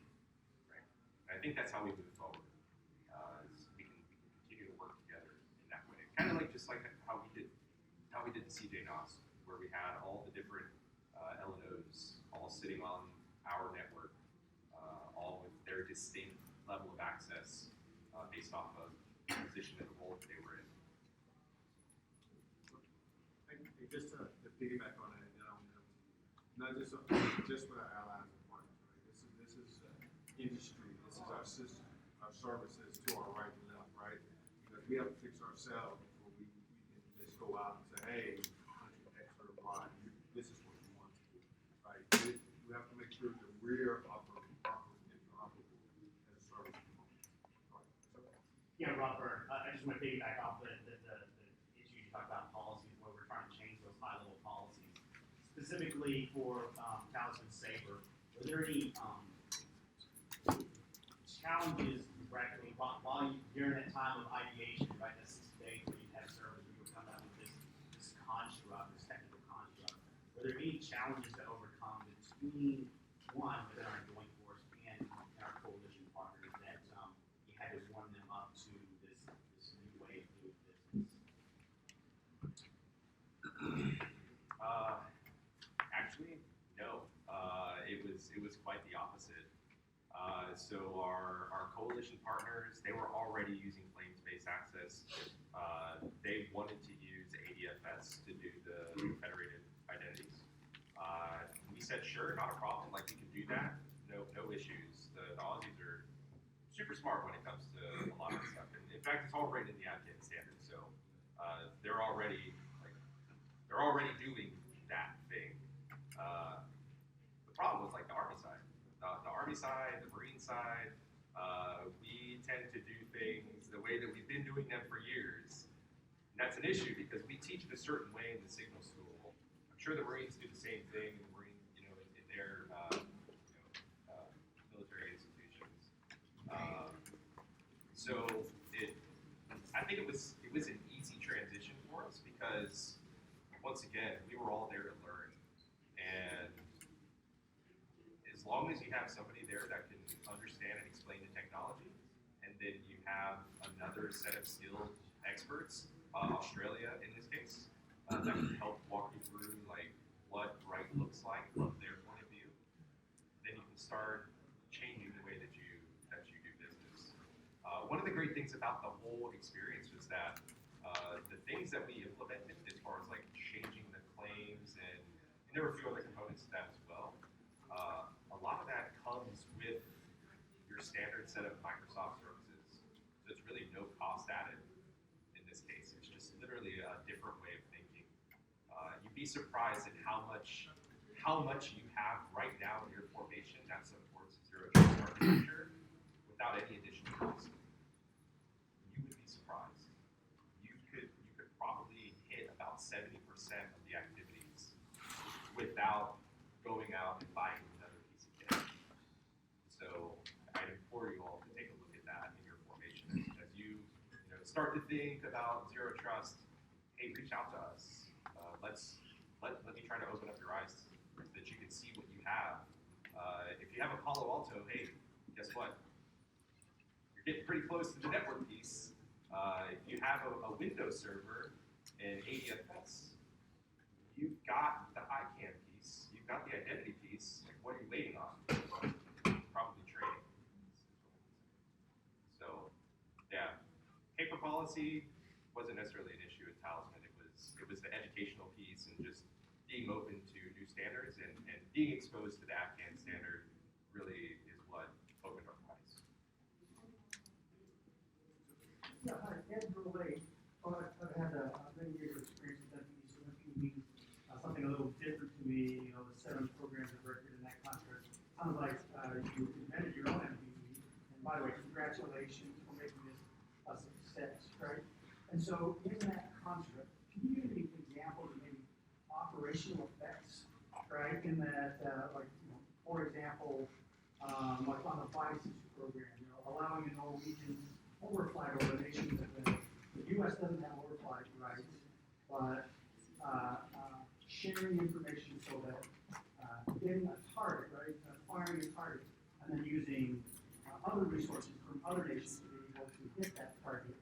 right? And I think that's how we move forward. Is we can continue to work together in that way, kind of like how we did the CJNOSC, where we had all the different LNOs all sitting on our network, all with their distinct level of access based off of the position and the role that they were in. And just to piggyback on that, not just with our allies and partners, right? This is industry. This is our system, our services to our right and left, right? Because we have to fix ourselves before we can just go out and say, hey, country X or Y, this is what you want to do, right? We have to make sure that we're interoperable as a service component. Yeah, Robert, I just want to piggyback off the issue you talked about policies, where we're trying to change those high-level policies. Specifically for Talisman Sabre, were there any challenges practically while during that time of ideation, right, that 60 days where you had servers, you were coming up with this construct, this technical construct? Were there any challenges to overcome between one within our joint force and our coalition partners that you had to warm them up to this new way of doing business? Actually, no. It was quite the opposite. So our coalition partners, they were already using claims-based access. They wanted to use ADFS to do the federated identities. We said, sure, not a problem. Like, we can do that. No issues. The Aussies are super smart when it comes to a lot of stuff. And in fact, it's all written in the AdCan standard. So they're already doing that thing. The problem was like the Army side. The Army side, the Marine side, we tend to do things the way that we've been doing them for years. And that's an issue because we teach it a certain way in the signal school. I'm sure the Marines do the same thing in their military institutions. So I think it was an easy transition for us because once again, we were all there to learn. And as long as you have somebody there that can understand and explain the technology, and then you have another set of skilled experts, Australia in this case, that can help walk you through like what right looks like from their point of view, then you can start changing the way that you do business. One of the great things about the whole experience was that the things that we implemented as far as like changing the claims and there were a few other components to that as well. A lot of that comes with your your standard set of Microsoft services. So it's really no cost added in this case. It's just literally a different way of thinking. You'd be surprised at how much you have right now in your formation that supports zero trust architecture without any additional cost. You would be surprised. You could probably hit about 70% of the activities without going out and buying another piece of kit. So I'd implore you all to take a look at that in your formation. As you start to think about zero trust, hey, reach out to us. Let me try to open up your eyes so that you can see what you have. If you have a Palo Alto, hey, guess what? You're getting pretty close to the network piece. If you have a Windows server and ADFS, you've got the ICANN piece, you've got the identity piece. What are you waiting on? Probably trading. So, yeah, paper policy wasn't necessarily an issue at Talisman. It was the educational piece and just being open to new standards and being exposed to the AFCAN standard really is what opened our eyes. Yeah, hi, Ed Burley. I've had many years of experience with MPE, so MPE means something a little different to me. The 7 programs of record in that contract. Sounds like you invented your own MPE. And by the way, congratulations for making this a success, right? And so in that construct, can you give me examples of maybe operational effects, right? In that, for example, like on the 5-6 program, allowing a Norwegian overflight over a nation that the U.S. doesn't have overflight rights, but sharing information so that getting a target, right, firing a target, and then using other resources from other nations to be able to hit that target.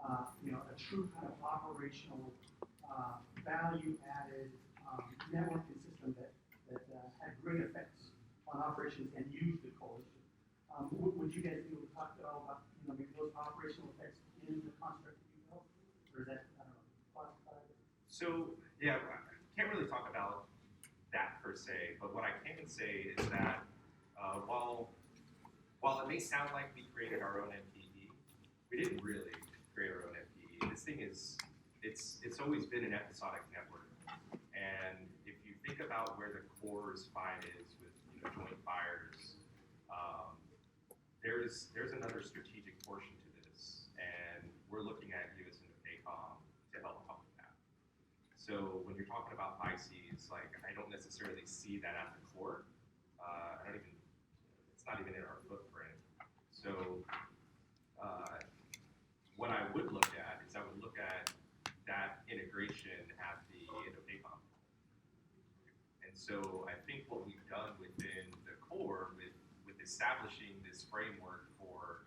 A true kind of operational value-added networking system that had great effects on operations and used the coalition. Would you guys be able to talk at all about maybe those operational effects in the construct that you built, or is that classified? So yeah, I can't really talk about that per se, but what I can say is that while it may sound like we created our own MPE, we didn't really create our own MPE. This thing it's always been an episodic network, and if you think about where the core's fight is with joint fires, there's another strategic portion to this, and we're looking at US and PACOM to help out with that. So when you're talking about PICES, I don't necessarily see that at the core. It's not even in our footprint. So what I would look at is I would look at that integration at the Indo-PACOM. And so I think what we've done within the core with establishing this framework for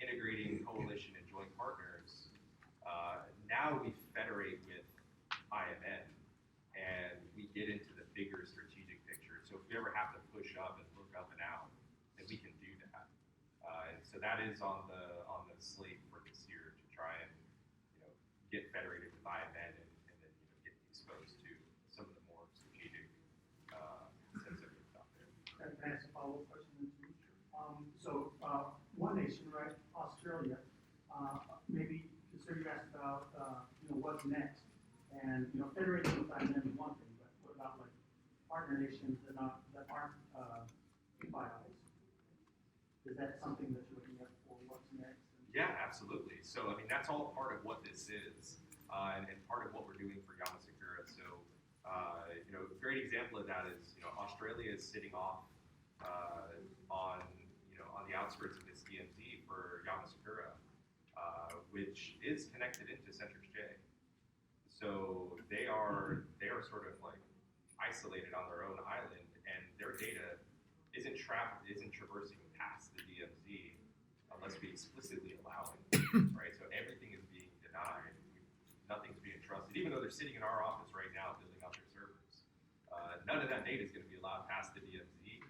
integrating coalition and joint partners, now we federate with IMN and we get into the bigger strategic picture. So if we ever have to push up and look up and out, then we can do that. And so that is on the slate for this year to try and get federated with IMN and then get exposed to some of the more strategic sensitivities out there. Can I ask a follow-up question? So one nation, right, Australia, maybe so you asked about what's next, and federating with IMN is one thing, but what about like partner nations that aren't FIIs? Is that something that you're looking at for what's next? Yeah, absolutely. So, that's all part of what this is, and part of what we're doing for Yamasakura. So, a great example of that is, Australia is sitting off on the outskirts of this DMZ for Yamasakura, which is connected into Centrix J. So they are sort of like isolated on their own island, and their data isn't traversing past the DMZ unless we explicitly allow it, right? So everything is being denied. Nothing's being trusted, even though they're sitting in our office right now building out their servers. None of that data is going to be allowed past the DMZ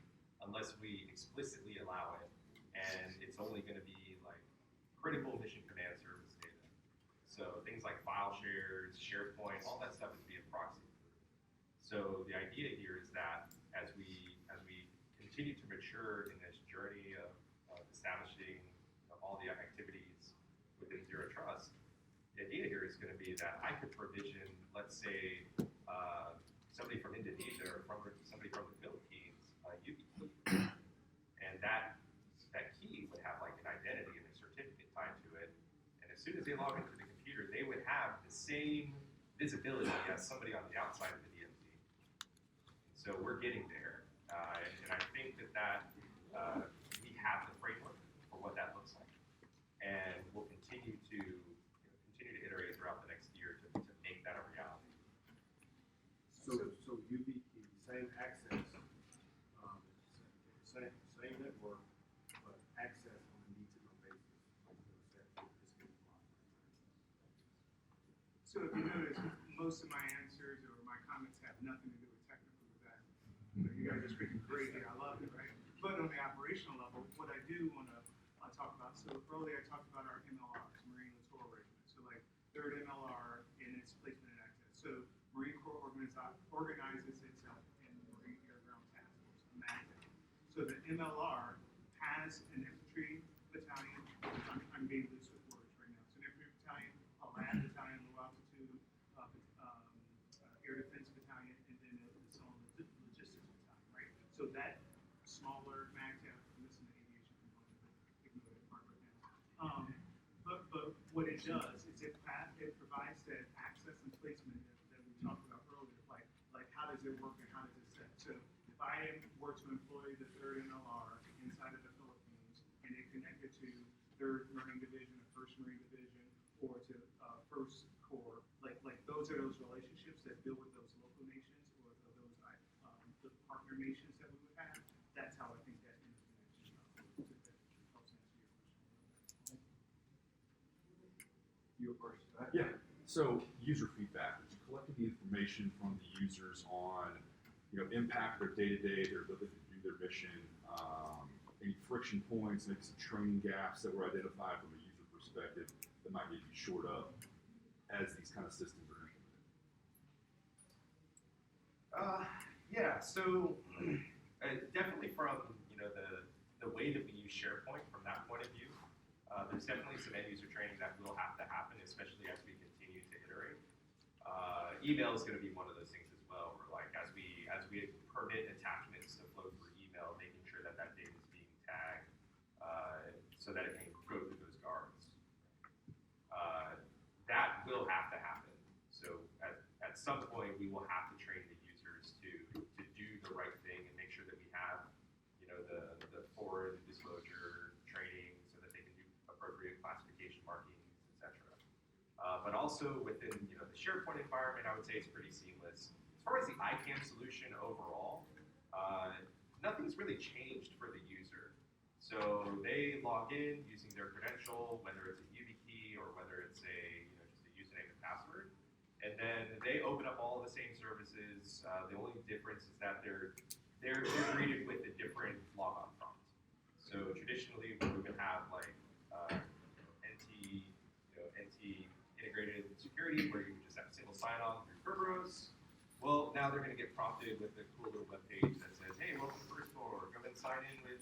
unless we explicitly allow it, and it's only going to be like critical mission command service data. So things like file shares, SharePoint, all that stuff is being proxied through. So the idea here is that as we continue to mature in this journey of establishing all the activities within Zero Trust, the idea here is going to be that I could provision, let's say, somebody from Indonesia or somebody from the Philippines, YubiKey, and that key would have like an identity and a certificate tied to it. And as soon as they log into the computer, they would have the same visibility as somebody on the outside of the DMZ. So we're getting there, and I think that we have the framework for what that looks like, and we'll continue to iterate throughout the next year to make that a reality. So YubiKey, same access, same network, but access on a need-to-know basis. So if you notice, most of my answers or my comments have nothing to do with technical with that. You guys are speaking great here, I love it, right? But on the operational level, what I do want to talk about, so earlier I talked about our MLRs, Marine Littoral Regiment. So like third MLR in its placement and access. So Marine Corps organizes itself in Marine Air Ground Task Force, MAGTF. So the MLR has an infantry battalion. I'm being loose with words right now. So an infantry battalion, a land battalion, low altitude air defense battalion, and then its own logistics battalion, right? So that smaller MAGTF, I'm missing the aviation component, but ignore that part right now. But what it does is it provides that access and placement that we talked about earlier, like how does it work and how does it set? So if I were to employ the 3rd MLR inside of the Philippines and it connected to 3rd Marine Division or 1st Marine Division or to 1st Corps, like those are those relationships that build with those local nations or those the partner nations that we would have. That's how I think that interconnection helps answer your question. Your question. Yeah. So user feedback. Did you collected the information from the users on, impact their day-to-day, their ability to do their mission, any friction points, maybe some training gaps that were identified from a user perspective that might need to be shored up as these kind of systems are implemented? Yeah. So definitely from the way that we use SharePoint from that point of view, there's definitely some end user training that will have to happen, especially as we continue to iterate. Email is going to be one of those things as well, where like as we permit attachments to flow through email, making sure that data is being tagged so that it can go through those guards. That will have to happen. So at some point, we will have to train the users to do the right thing and make sure that we have the forward disclosure training so that they can do appropriate classification markings, etc. But also within the SharePoint environment, I would say it's pretty seamless. As far as the ICAM solution overall, nothing's really changed for the user. So they log in using their credential, whether it's a YubiKey or whether it's a just a username and password, and then they open up all of the same services. The only difference is that they're greeted with a different logon prompt. So traditionally, we would have like NT integrated security, where you would just have a single sign-on through Kerberos. Well, now they're going to get prompted with a cool little web page that says, "Hey, welcome to First Corps. Go ahead and sign in with.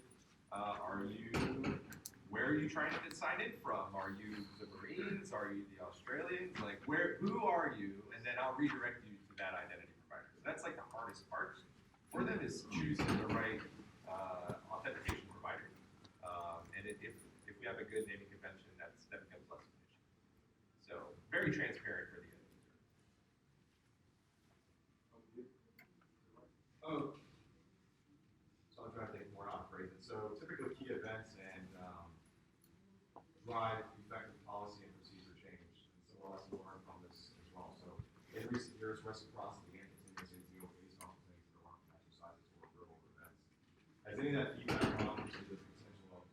Where are you trying to get signed in from? Are you the Marines? Are you the Australians? Like, who are you?" And then I'll redirect you to that identity provider. So that's like the hardest part for them, is choosing the right authentication provider. And if we have a good naming convention, that becomes less of an issue. So very transparent for the end user. Oh. So I'm trying to think more how to phrase it. So typically key events and drive effective policy and procedure change. And so we'll also learn from this as well. So in recent years, reciprocity and continuous ATO based on things that are on exercises or real events. Has any of that feedback gone to the potential of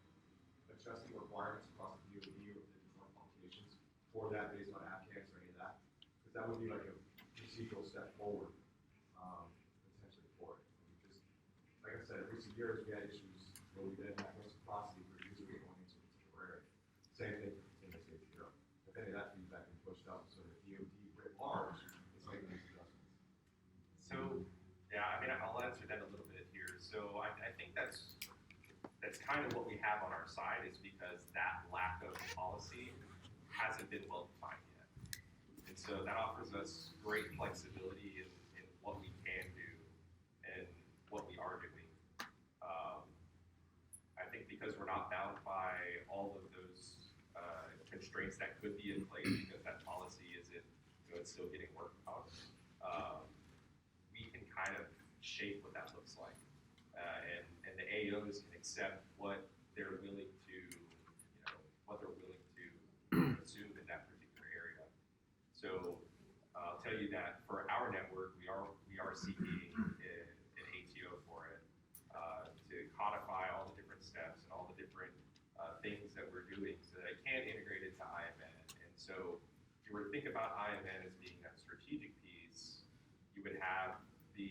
adjusting requirements across the DoD or the different publications for that based on AppCams or any of that? Because that would be like a procedural step forward. Potentially for it. Just like I said, in recent years we had issues where we didn't have reciprocity for users going into a particular area. Same thing for continuous ATO. If any of that feedback can pushed up so that DoD writ large is making these adjustments. So yeah, I mean, I'll answer that a little bit here. So I think that that's kind of what we have on our side is because that lack of policy hasn't been well defined yet. And so that offers us great flexibility in what we can do and what we are doing. I think because we're not bound by all of those constraints that could be in place because that policy isn't, it's still getting worked out. We can kind of shape what that looks like, and the AOs can accept what they're willing to, assume in that particular area. So I'll tell you that for our network, we are seeking an ATO for it to codify all the different steps and all the different things that we're doing so that it can integrate into IMN. And so if you were to think about IMN as being that strategic piece, you would have the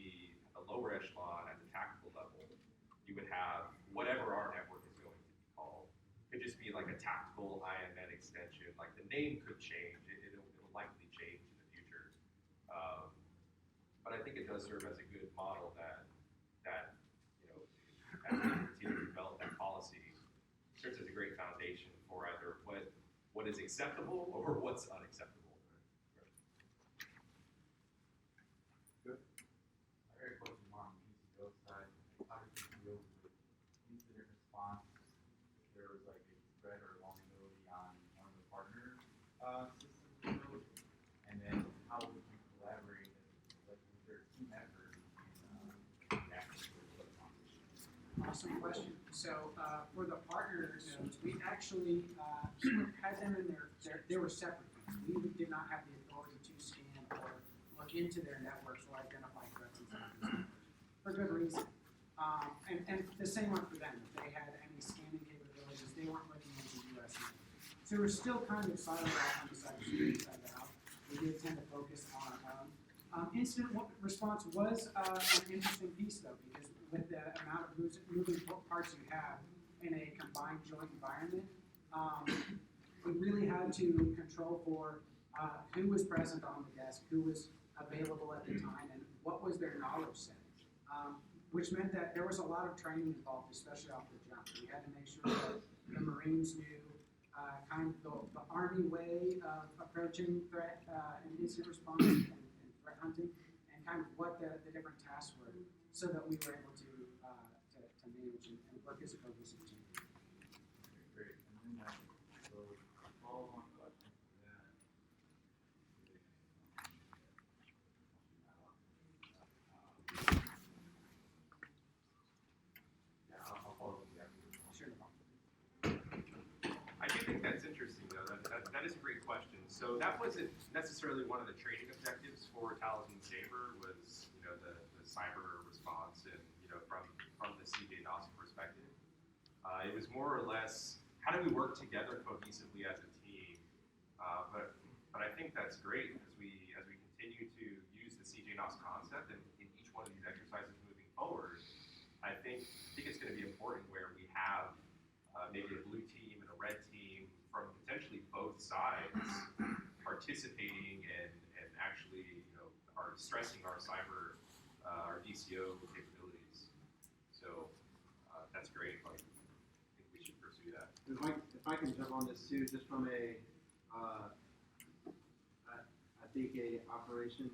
lower echelon at the tactical level. You would have whatever our network is going to be called. It could just be like a tactical IMN extension. Like the name could change. It'll likely change in the future. But I think it does serve as a good model that as we continue to develop that policy, serves as a great foundation for either what is acceptable or what's unacceptable. Good. I heard a question more on the PCO side. How did you deal with incident response if there was like a threat or vulnerability on one of the partner systems? And then how would you collaborate? Like, was there a team effort in reacting to the response? Awesome question. So for the partner nodes, we actually had them in they were separate. We did not have the authority to scan or look into their networks or identify threats inside these networks for good reason. And the same went for them. If they had any scanning capabilities, they weren't looking into US networks. So we're still kind of siloed out on the cybersecurity side of the house. We did tend to focus on our own. Incident response was an interesting piece though, because with the amount of moving parts you have in a combined joint environment, we really had to control for who was present on the desk, who was available at the time, and what was their knowledge set. Which meant that there was a lot of training involved, especially off the jump. We had to make sure that the Marines knew kind of the Army way of approaching threat and incident response and threat hunting, and kind of what the different tasks were, so that we were able to manage and work as a cohesive team. Great. And then so follow-on question for that. Yeah, I'll follow up with that. Sure. I do think that's interesting, though. That is a great question. So that wasn't necessarily one of the training objectives for Talisman Sabre. Was the cyber response and from the CJNOSC perspective. It was more or less how do we work together cohesively as a team. But I think that's great as we continue to use the CJNOSC concept in each one of these exercises moving forward. I think it's going to be important where we have maybe a blue team and a red team from potentially both sides participating and actually are stressing our cyber our DCO capabilities. So that's great. I think we should pursue that. If I can jump on this too, just from I think a operation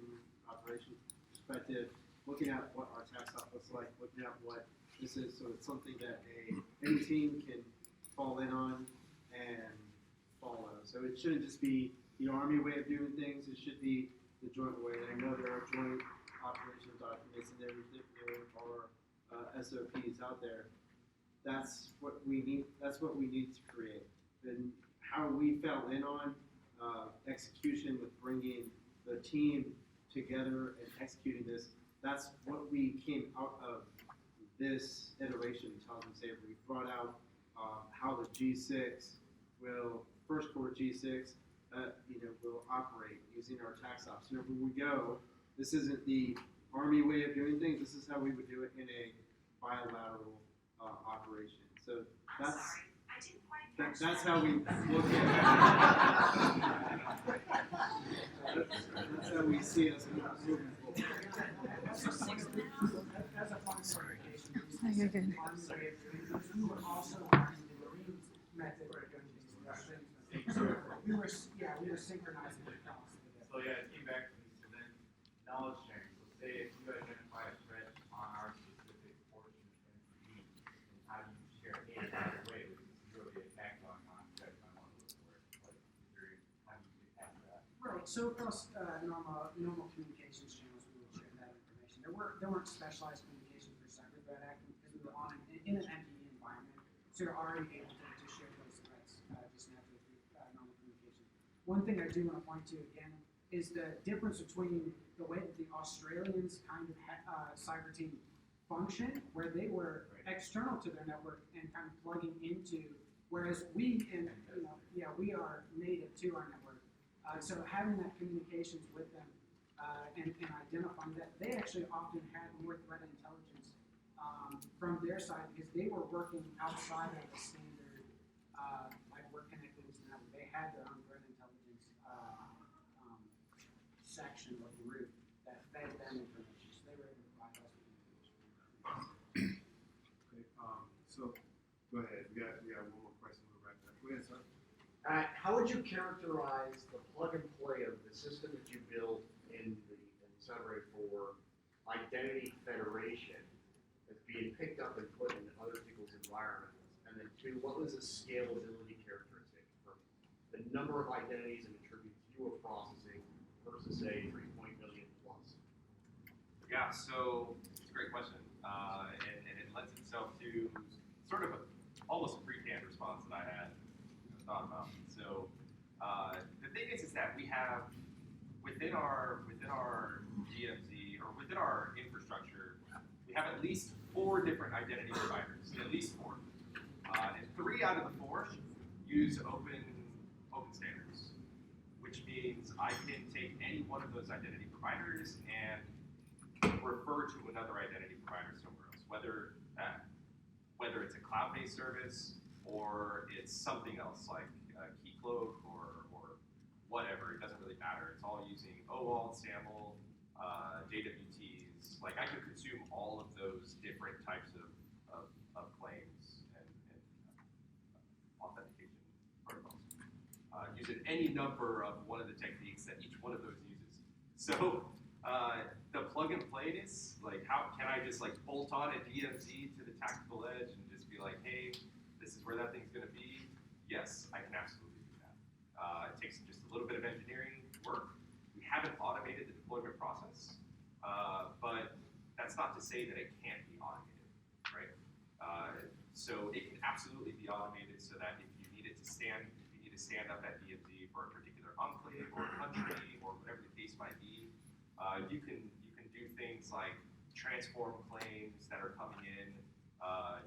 perspective, looking at what our tax op looks like, looking at what this is, so it's something that any team can fall in on and follow. So it shouldn't just be the Army way of doing things, it should be the joint way. And I know there are joint operational documents and there are SOPs out there. That's what we need. That's what we need to create. And how we fell in on execution with bringing the team together and executing this. That's what we came out of this iteration of Talisman Sabre. We brought out how the G6 first core G6, will operate using our tax ops. Wherever we go, this isn't the Army way of doing things. This is how we would do it in a bilateral operation. So that's how we look at it. That's how we see it as moving forward. As a fun clarification, you're good. Army way of doing things. We were also learning the Marine method of doing things. So we were synchronizing across. So yeah, it came back to me. So then knowledge sharing. So say if you identify a threat on our specific portion of MCE, and how do you share it right away? Which is really attack going on. You guys might want to look for it. Like, is there, how do you get past that? Right. So across normal communications channels, we would share that information. There weren't specialized communications for cyber threat acting because we were in an MPE environment, so you're already able to share those threats just naturally through normal communication. One thing I do want to point to again is the difference between the way that the Australians kind of cyber team function, where they were external to their network and kind of plugging into, whereas we we are native to our network. So having that communications with them and identifying that, they actually often had more threat intelligence from their side because they were working outside of the standard like work connectivities and that. They had their own threat intelligence section or group that fed them information, so they were able to provide us with information. Okay, so go ahead. We got one more question. We'll wrap it up. Go ahead, sir. How would you characterize the plug and play of the system that you built in Sabre for identity federation that's being picked up and put into other people's environments? And then two, what was the scalability characteristic for the number of identities and attributes you were processing versus say 3 million plus? Yeah, so it's a great question, and it lends itself to sort of almost a pre-canned response that I had thought about. So the thing is that we have within our DMZ or within our infrastructure, we have at least 4 different identity providers, at least 4, and 3 out of the 4 use open standards, which means I can take any one of those identity providers and refer to another identity provider somewhere else, whether it's a cloud-based service or it's something else like Keycloak or whatever. It doesn't really matter. It's all using OAuth, SAML, JWTs. Like I could consume all of those different types of claims and authentication protocols. Using any number of one of the techniques that each one of those uses. So the plug and playness, like how can I just like bolt on a DMZ to the tactical edge and just be like, hey, this is where that thing's going to be? Yes, I can absolutely do that. It takes just a little bit of engineering work. We haven't automated the deployment process, but that's not to say that it can't be automated, right? So it can absolutely be automated so that if you need to stand up that DMZ for a particular enclave or country or whatever the case might be, you can do things like transform claims that are coming in.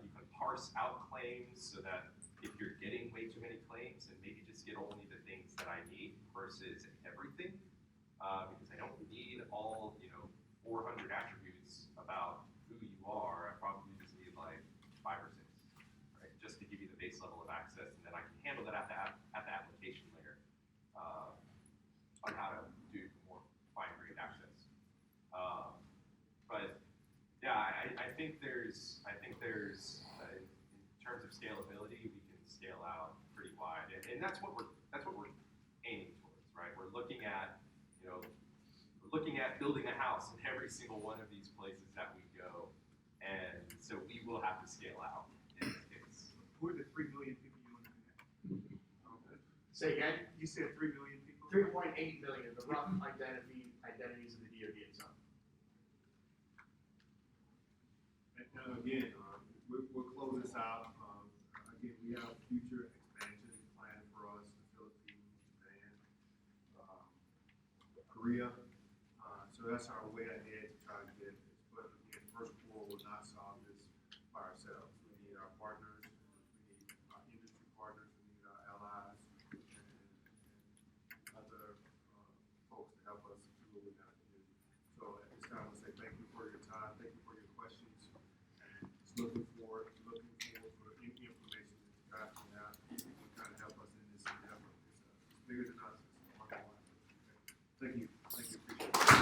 You can parse out claims so that if you're getting way too many claims, and maybe just get only the things that I need versus everything, because I don't need all 400 attributes about who you are. I probably just need like 5 or 6, right? Just to give you the base level of access, and then I can handle that at the application layer on how to do more fine-grained access. But yeah, I think there's in terms of scalability, we can scale out pretty wide, and that's what we're aiming towards, right? We're looking at building a house in every single one of these places that we go, and so we will have to scale out. Who are the 3 million people you want to connect? Say again? You said 3 million people? 3.8 million, the rough identities of the DoD itself. And again, we'll close this out. Again, we have future expansion planned for us, the Philippines, Japan, Korea. So that's our way ahead to try to get this. But again, first of all, we'll not solve this by ourselves. We need our partners.